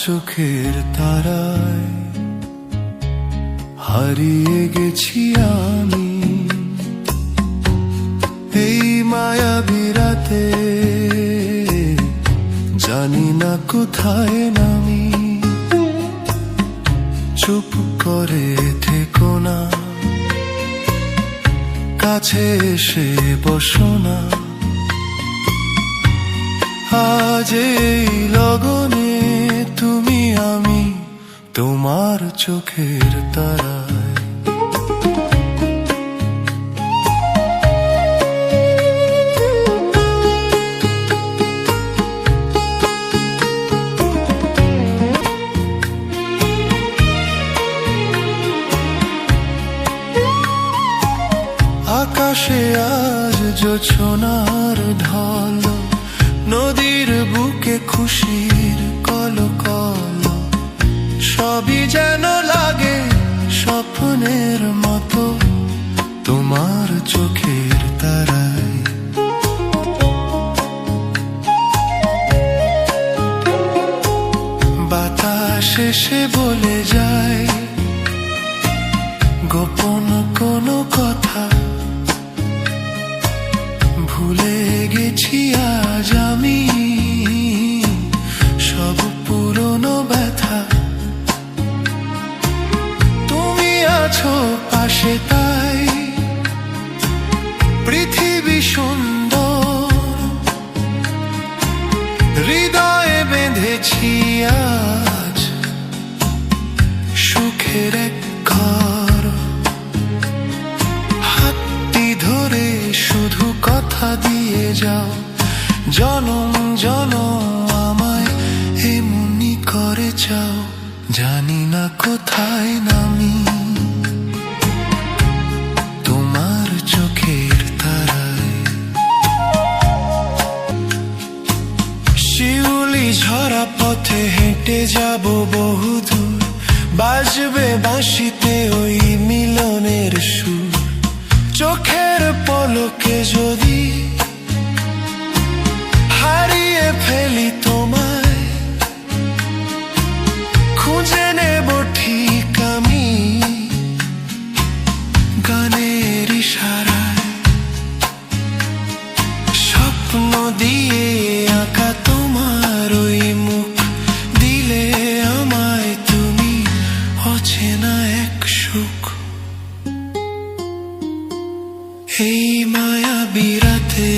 চোখের তারায় হারিয়ে গেছি আমি এই মায়াবী রাতে, জানি না কোথায় নামি। চুপ করে থেকো না, কাছে এসে বসো না, আজ এই লগনে তুমি আমি তোমার চোখের তারায়। আকাশে আজ জোছনার ঢল, নদীর বুকে খুশির কলকল, সবই যেন লাগে স্বপ্নের মতো তোমার চোখের তারায়। বাতাস এসে বলে যায় গোপন কোনো কথা, ভুলে গেছি আজ আমি সব পুরনো ব্যথা। তুমি আছো পাশে তাই পৃথিবী সুন্দর, হৃদয়ে বেঁধেছি আজ সুখের এক ঘর। হাতটি ধরে শুধু কথা দিয়ে যাও, জনম জনম আমায় এমনি করে যাও। জানি না কোথায় নামি তোমার চোখের তারায়। শিউলি ঝরা পথে হেঁটে যাব বহুদূর, বাজবে বাঁশিতে ওই মিলনের সুর। চোখের পলকে যদি হারিয়ে ফেলি তোমায়, খুঁজে নেব ঠিক আমি গানের ইশারায়। স্বপ্ন দিয়ে আঁকা তোমার ওই মুখ, দিলে আমায় তুমি অচেনা এক সুখ। এই মায়াবী রাতে